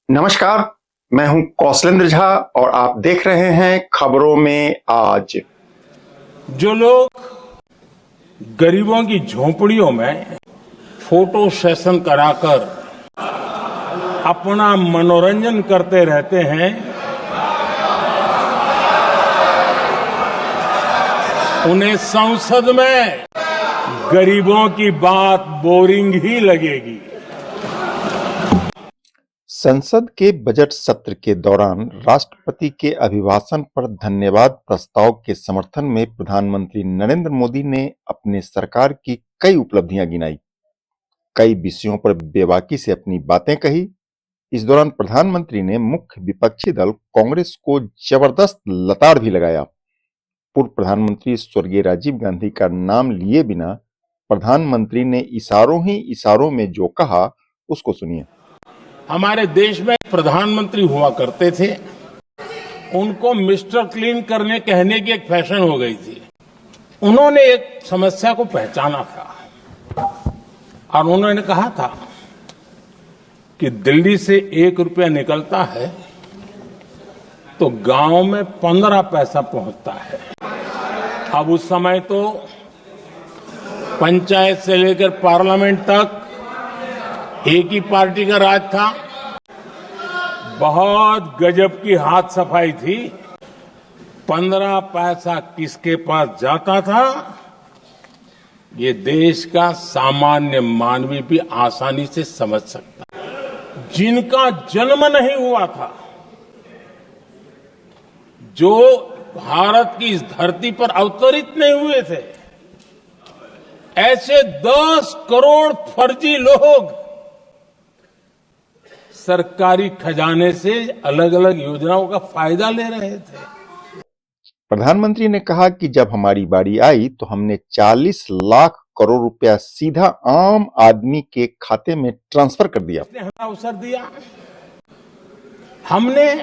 नमस्कार, मैं हूं कौशलेंद्र झा और आप देख रहे हैं खबरों में आज। जो लोग गरीबों की झोपड़ियों में फोटो सेशन कराकर अपना मनोरंजन करते रहते हैं, उन्हें संसद में गरीबों की बात बोरिंग ही लगेगी। संसद के बजट सत्र के दौरान राष्ट्रपति के अभिभाषण पर धन्यवाद प्रस्ताव के समर्थन में प्रधानमंत्री नरेंद्र मोदी ने अपने सरकार की कई उपलब्धियां गिनाई, कई विषयों पर बेबाकी से अपनी बातें कही। इस दौरान प्रधानमंत्री ने मुख्य विपक्षी दल कांग्रेस को जबरदस्त लताड़ भी लगाया। पूर्व प्रधानमंत्री स्वर्गीय राजीव गांधी का नाम लिए बिना प्रधानमंत्री ने इशारों ही इशारों में जो कहा, उसको सुनिए। हमारे देश में प्रधानमंत्री हुआ करते थे, उनको मिस्टर क्लीन करने कहने की एक फैशन हो गई थी। उन्होंने एक समस्या को पहचाना था और उन्होंने कहा था कि दिल्ली से 1 रुपया निकलता है तो गांव में 15 पैसा पहुंचता है। अब उस समय तो पंचायत से लेकर पार्लियामेंट तक एक ही पार्टी का राज था। बहुत गजब की हाथ सफाई थी। 15 पैसा किसके पास जाता था, ये देश का सामान्य मानवी भी आसानी से समझ सकता है। जिनका जन्म नहीं हुआ था, जो भारत की इस धरती पर अवतरित नहीं हुए थे, ऐसे 10 करोड़ फर्जी लोग सरकारी खजाने से अलग अलग योजनाओं का फायदा ले रहे थे। प्रधानमंत्री ने कहा कि जब हमारी बारी आई तो हमने 40 लाख करोड़ रुपया सीधा आम आदमी के खाते में ट्रांसफर कर दिया। हमें अवसर दिया, हमने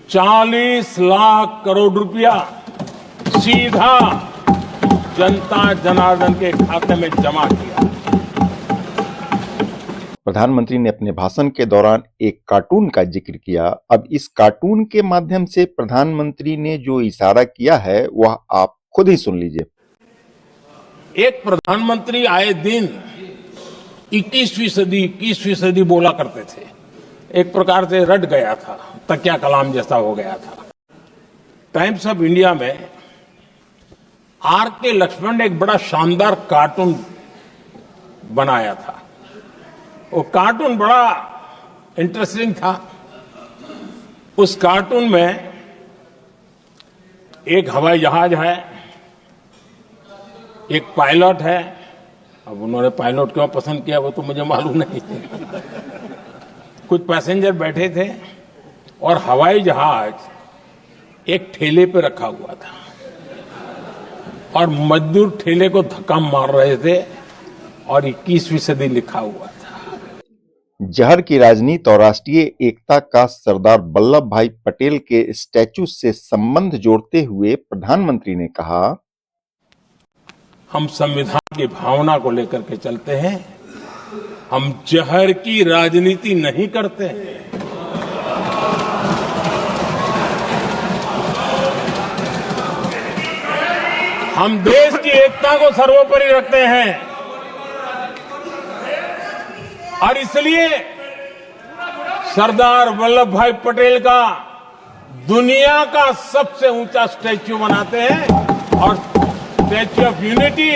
40 लाख करोड़ रुपया सीधा जनता जनार्दन के खाते में जमा किया। प्रधानमंत्री ने अपने भाषण के दौरान एक कार्टून का जिक्र किया। अब इस कार्टून के माध्यम से प्रधानमंत्री ने जो इशारा किया है वह आप खुद ही सुन लीजिए। एक प्रधानमंत्री आए दिन 21वीं सदी बोला करते थे। एक प्रकार से रट गया था, तकिया कलाम जैसा हो गया था। टाइम्स ऑफ इंडिया में आर.के. लक्ष्मण ने एक बड़ा शानदार कार्टून बनाया था। वो कार्टून बड़ा इंटरेस्टिंग था। उस कार्टून में एक हवाई जहाज है, एक पायलट है। अब उन्होंने पायलट क्यों पसंद किया वो तो मुझे मालूम नहीं। कुछ पैसेंजर बैठे थे और हवाई जहाज एक ठेले पे रखा हुआ था और मजदूर ठेले को धक्का मार रहे थे और 21वीं सदी लिखा हुआ था। जहर की राजनीति और राष्ट्रीय एकता का सरदार वल्लभ भाई पटेल के स्टैच्यू से संबंध जोड़ते हुए प्रधानमंत्री ने कहा, हम संविधान की भावना को लेकर के चलते हैं, हम जहर की राजनीति नहीं करते हैं। हम देश की एकता को सर्वोपरि रखते हैं और इसलिए सरदार वल्लभ भाई पटेल का दुनिया का सबसे ऊंचा स्टैच्यू बनाते हैं और स्टैच्यू ऑफ यूनिटी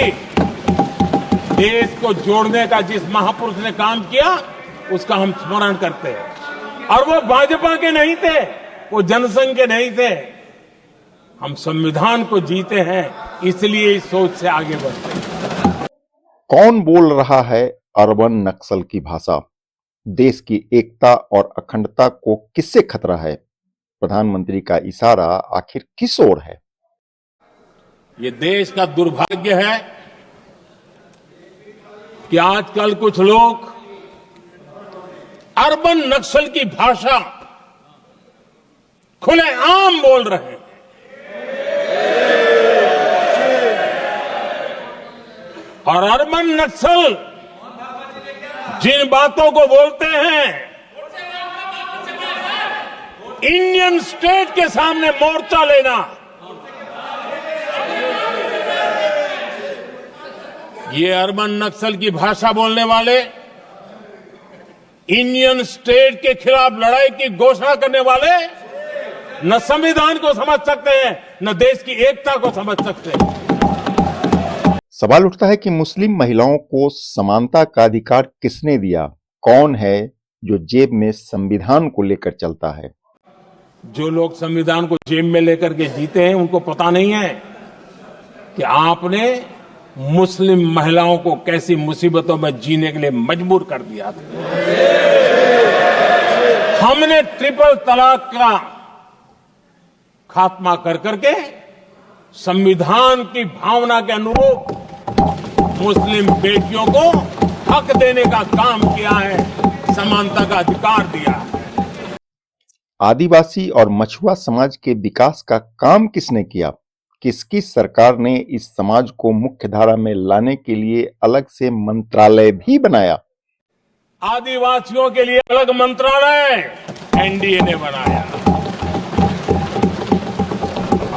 देश को जोड़ने का जिस महापुरुष ने काम किया उसका हम स्मरण करते हैं। और वो भाजपा के नहीं थे, वो जनसंघ के नहीं थे। हम संविधान को जीते हैं, इसलिए इस सोच से आगे बढ़ते हैं। कौन बोल रहा है अर्बन नक्सल की भाषा? देश की एकता और अखंडता को किससे खतरा है? प्रधानमंत्री का इशारा आखिर किस ओर है? ये देश का दुर्भाग्य है कि आजकल कुछ लोग अर्बन नक्सल की भाषा खुलेआम बोल रहे हैं। और अर्बन नक्सल जिन बातों को बोलते हैं इंडियन स्टेट के सामने मोर्चा लेना, ये अर्बन नक्सल की भाषा बोलने वाले, इंडियन स्टेट के खिलाफ लड़ाई की घोषणा करने वाले न संविधान को समझ सकते हैं, न देश की एकता को समझ सकते हैं। सवाल उठता है कि मुस्लिम महिलाओं को समानता का अधिकार किसने दिया? कौन है जो जेब में संविधान को लेकर चलता है? जो लोग संविधान को जेब में लेकर के जीते हैं, उनको पता नहीं है कि आपने मुस्लिम महिलाओं को कैसी मुसीबतों में जीने के लिए मजबूर कर दिया था। हमने ट्रिपल तलाक का खात्मा कर करके संविधान की भावना के अनुरूप मुस्लिम बेटियों को हक देने का काम किया है, समानता का अधिकार दिया है। आदिवासी और मछुआ समाज के विकास का काम किसने किया? किसकी सरकार ने इस समाज को मुख्यधारा में लाने के लिए अलग से मंत्रालय भी बनाया? आदिवासियों के लिए अलग मंत्रालय एनडीए ने बनाया।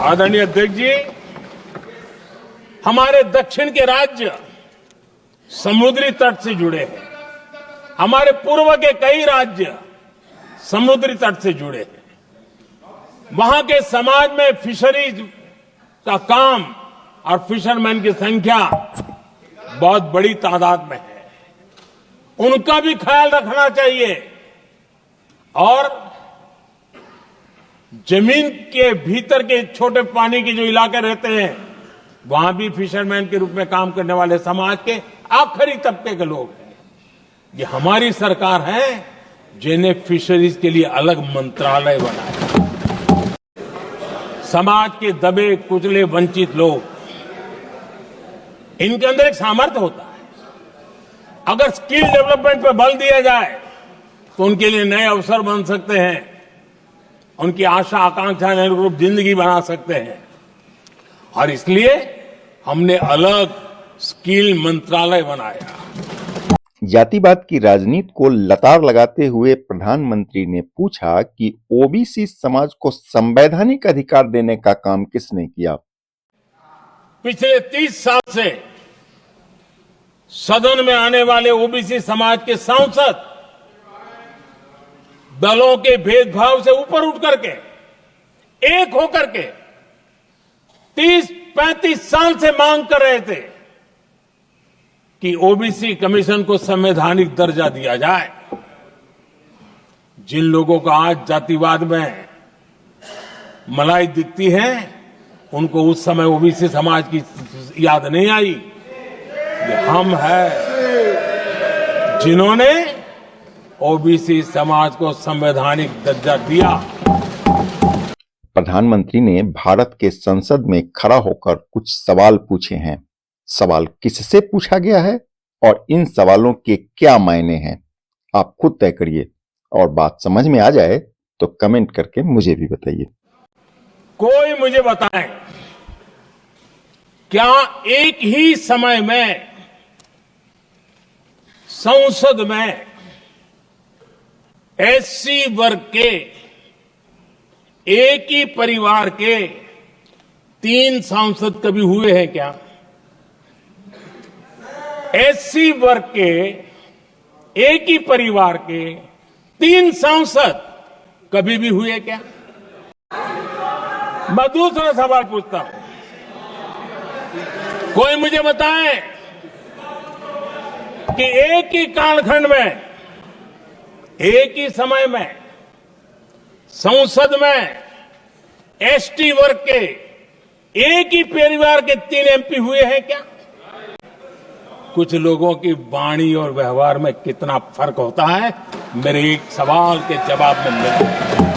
आदरणीय अध्यक्ष जी, हमारे दक्षिण के राज्य समुद्री तट से जुड़े हैं। हमारे पूर्व के कई राज्य समुद्री तट से जुड़े हैं। वहां के समाज में फिशरीज का काम और फिशरमैन की संख्या बहुत बड़ी तादाद में है। उनका भी ख्याल रखना चाहिए और जमीन के भीतर के छोटे पानी के जो इलाके रहते हैं, वहां भी फिशरमैन के रूप में काम करने वाले समाज के आखिरी तबके के लोग हैं। ये हमारी सरकार है जिन्हें फिशरीज के लिए अलग मंत्रालय बनाया। समाज के दबे कुचले वंचित लोग, इनके अंदर एक सामर्थ्य होता है। अगर स्किल डेवलपमेंट पे बल दिया जाए तो उनके लिए नए अवसर बन सकते हैं, उनकी आशा आकांक्षा के अनुरूप जिंदगी बना सकते हैं। और इसलिए हमने अलग स्किल मंत्रालय बनाया। जातिवाद की राजनीति को लतार लगाते हुए प्रधानमंत्री ने पूछा कि ओबीसी समाज को संवैधानिक अधिकार देने का काम किसने किया? पिछले 30 साल से सदन में आने वाले ओबीसी समाज के सांसद दलों के भेदभाव से ऊपर उठ करके, एक होकर के 30-35 साल से मांग कर रहे थे कि ओबीसी कमीशन को संवैधानिक दर्जा दिया जाए। जिन लोगों को आज जातिवाद में मलाई दिखती है, उनको उस समय ओबीसी समाज की याद नहीं आई। ये हम हैं जिन्होंने ओबीसी समाज को संवैधानिक दर्जा दिया। प्रधानमंत्री ने भारत के संसद में खड़ा होकर कुछ सवाल पूछे हैं। सवाल किससे पूछा गया है और इन सवालों के क्या मायने हैं, आप खुद तय करिए और बात समझ में आ जाए तो कमेंट करके मुझे भी बताइए। कोई मुझे बताए, क्या एक ही समय में संसद में एससी वर्ग के एक ही परिवार के 3 सांसद कभी हुए हैं क्या? एससी वर्ग के एक ही परिवार के 3 सांसद कभी भी हुए क्या? मैं दूसरा सवाल पूछता हूं, कोई मुझे बताए कि एक ही कालखंड में, एक ही समय में संसद में एसटी वर्ग के एक ही परिवार के 3 एमपी हुए हैं क्या? कुछ लोगों की वाणी और व्यवहार में कितना फर्क होता है, मेरे एक सवाल के जवाब में मिलता है।